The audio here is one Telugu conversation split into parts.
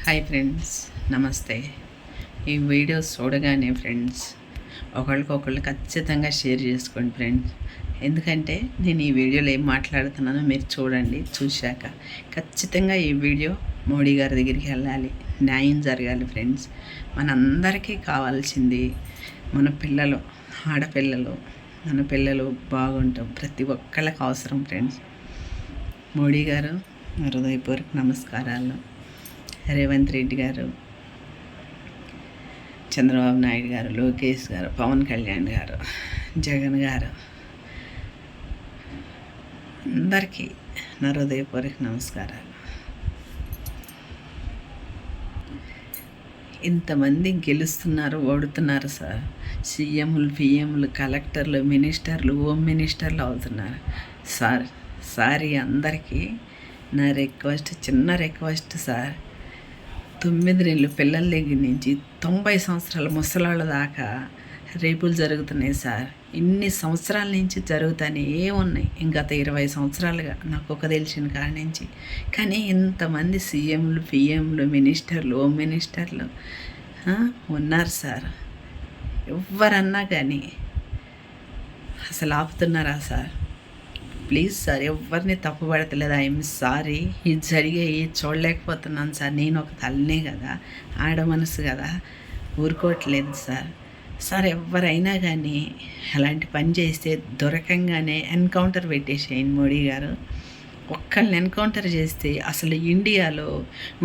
హాయ్ ఫ్రెండ్స్, నమస్తే. ఈ వీడియో చూడగానే ఫ్రెండ్స్ ఒకళ్ళకొకళ్ళు ఖచ్చితంగా షేర్ చేసుకోండి ఫ్రెండ్స్. ఎందుకంటే నేను ఈ వీడియోలో ఏం మాట్లాడుతున్నానో మీరు చూడండి. చూశాక ఖచ్చితంగా ఈ వీడియో మోడీ గారి దగ్గరికి వెళ్ళాలి, న్యాయం జరగాలి ఫ్రెండ్స్. మనందరికీ కావాల్సింది మన పిల్లలు, ఆడపిల్లలు, మన పిల్లలు బాగుంటాం. ప్రతి ఒక్కళ్ళకి అవసరం ఫ్రెండ్స్. మోడీ గారు హృదయపూర్వక నమస్కారాలు. రేవంత్ రెడ్డి గారు, చంద్రబాబు నాయుడు గారు, లోకేష్ గారు, పవన్ కళ్యాణ్ గారు, జగన్ గారు, అందరికీ నా హృదయపూర్వక నమస్కారాలు. ఇంతమంది గెలుస్తున్నారు, ఓడుతున్నారు సార్. సీఎంలు, పిఎంలు, కలెక్టర్లు, మినిస్టర్లు, హోమ్ మినిస్టర్లు అవుతున్నారు సార్. అందరికీ నా రిక్వెస్ట్, చిన్న రిక్వెస్ట్ సార్. 9 నెలలు పిల్లల దగ్గర నుంచి 90 సంవత్సరాల ముసలాళ్ళ దాకా రేపులు జరుగుతున్నాయి సార్. ఇన్ని సంవత్సరాల నుంచి జరుగుతానే ఉన్నాయి. గత 20 సంవత్సరాలుగా నాకు ఒక తెలిసిన కాడి నుంచి. కానీ ఇంతమంది సీఎంలు, పిఎంలు, మినిస్టర్లు, హోమ్ మినిస్టర్లు ఉన్నారు సార్. ఎవరన్నా కానీ అసలు ఆపుతున్నారా సార్? ప్లీజ్ సార్, ఎవరిని తప్పుపడతలేదు. I'm sorry. ఇది జరిగాయి చూడలేకపోతున్నాను సార్. నేను ఒక తల్లినే కదా, ఆడ మనసు కదా, ఊరుకోవట్లేదు సార్. ఎవరైనా కానీ అలాంటి పని చేస్తే దొరకంగానే ఎన్కౌంటర్ పెట్టేసేయండి మోడీ గారు. ఒక్కళ్ళని ఎన్కౌంటర్ చేస్తే అసలు ఇండియాలో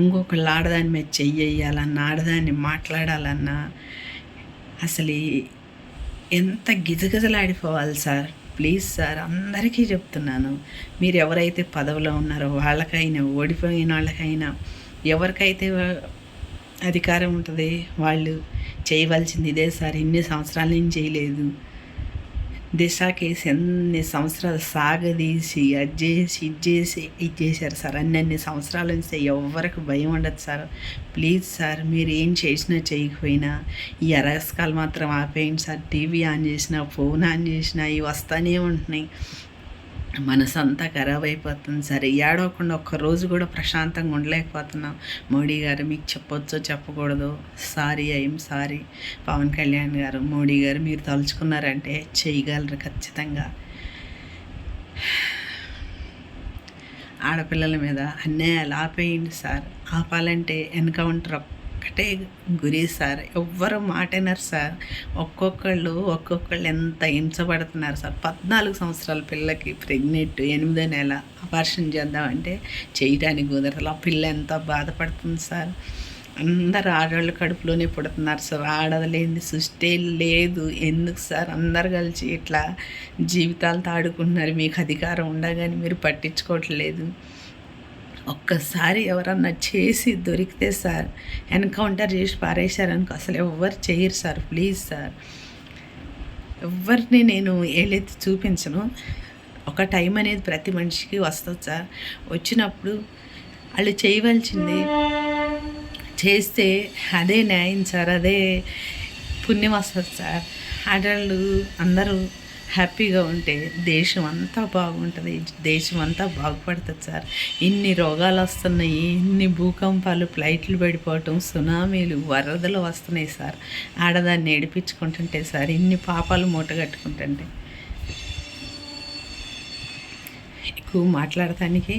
ఇంకొకళ్ళు ఆడదాని మీద చెయ్యాలన్నా, ఆడదాన్ని మాట్లాడాలన్నా అసలు ఎంత గిజగిజలాడిపోవాలి సార్. ప్లీజ్ సార్, అందరికీ చెప్తున్నాను. మీరు ఎవరైతే పదవిలో ఉన్నారో వాళ్ళకైనా, ఓడిపోయిన వాళ్ళకైనా, ఎవరికైతే అధికారం ఉంటుంది వాళ్ళు చేయవలసింది ఇదే సార్. ఇన్ని సంవత్సరాల నుంచి చేయలేదు. దిశ కేసు ఎన్ని సంవత్సరాలు సాగదీసి అది చేసి ఇది చేశారు సార్. అన్ని సంవత్సరాల నుంచి ఎవరికి భయం ఉండదు సార్. ప్లీజ్ సార్, మీరు ఏం చేసినా చేయకపోయినా ఈ అరాచకాలు మాత్రం ఆపేయండి సార్. టీవీ ఆన్ చేసినా, ఫోన్ ఆన్ చేసినా ఇవి వస్తూనే ఉంటున్నాయి. మనసంతా ఖరాబ్ అయిపోతుంది సార్. ఏడవకుండా ఒక్కరోజు కూడా ప్రశాంతంగా ఉండలేకపోతున్నాం. మోడీ గారు మీకు చెప్పొచ్చో చెప్పకూడదు, sorry, I'm sorry. Pavan Kalyan garu, Modi గారు మీరు తలుచుకున్నారంటే చేయగలరు ఖచ్చితంగా. ఆడపిల్లల మీద అన్యాయాలు ఆపేయండి సార్. ఆపాలంటే ఎన్కౌంటర్ ఒక్కటే గురి సార్. ఎవ్వరు మాటైనారు సార్. ఒక్కొక్కళ్ళు ఎంత హింసపడుతున్నారు సార్. 14 సంవత్సరాల పిల్లకి ప్రెగ్నెంట్, 8వ నెల ఆపరేషన్ చేద్దామంటే చేయడానికి కుదరదు. ఆ పిల్ల ఎంత బాధపడుతుంది సార్. అందరు ఆడవాళ్ళు కడుపులోనే పుడుతున్నారు సార్. ఆడలేని సృష్టి లేదు. ఎందుకు సార్ అందరు కలిసి ఇట్లా జీవితాలతో ఆడుకుంటున్నారు? మీకు అధికారం ఉండగానే మీరు పట్టించుకోవట్లేదు. ఒక్కసారి ఎవరన్నా చేసి దొరికితే సార్, ఎన్కౌంటర్ చేసి పారేశారనుకో అసలు ఎవ్వరు చేయరు సార్. ప్లీజ్ సార్, ఎవరిని నేను ఏలెత్తి చూపించను. ఒక టైం అనేది ప్రతి మనిషికి వస్తుంది సార్. వచ్చినప్పుడు వాళ్ళు చేయవలసింది చేస్తే అదే న్యాయం సార్, అదే పుణ్యం వస్తుంది సార్. ఆడవాళ్ళు అందరూ హ్యాపీగా ఉంటే దేశం అంతా బాగుంటుంది, దేశం అంతా బాగుపడుతుంది సార్. ఇన్ని రోగాలు వస్తున్నాయి, ఇన్ని భూకంపాలు, ఫ్లైట్లు పడిపోవటం, సునామీలు, వరదలు వస్తున్నాయి సార్. ఆడదాన్ని ఏడిపించుకుంటుంటే సార్, ఇన్ని పాపాలు మూటగట్టుకుంటుంటే. ఎక్కువ మాట్లాడటానికి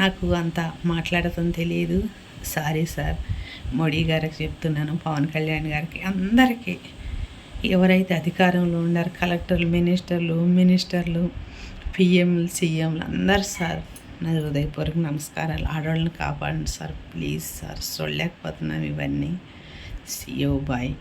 నాకు అంత మాట్లాడటం తెలియదు. Sorry sir. మోడీ గారికి చెప్తున్నాను, పవన్ కళ్యాణ్ గారికి, అందరికీ ఎవరైతే అధికారంలో ఉన్నారు, కలెక్టర్లు, మినిస్టర్లు, హోమ్ మినిస్టర్లు, పిఎంలు, సీఎంలు అందరు సార్ నా హృదయపూర్వక నమస్కారాలు. ఆడవాళ్ళని కాపాడండి సార్. ప్లీజ్ సార్, చూడలేకపోతున్నాం ఇవన్నీ. See you, bye.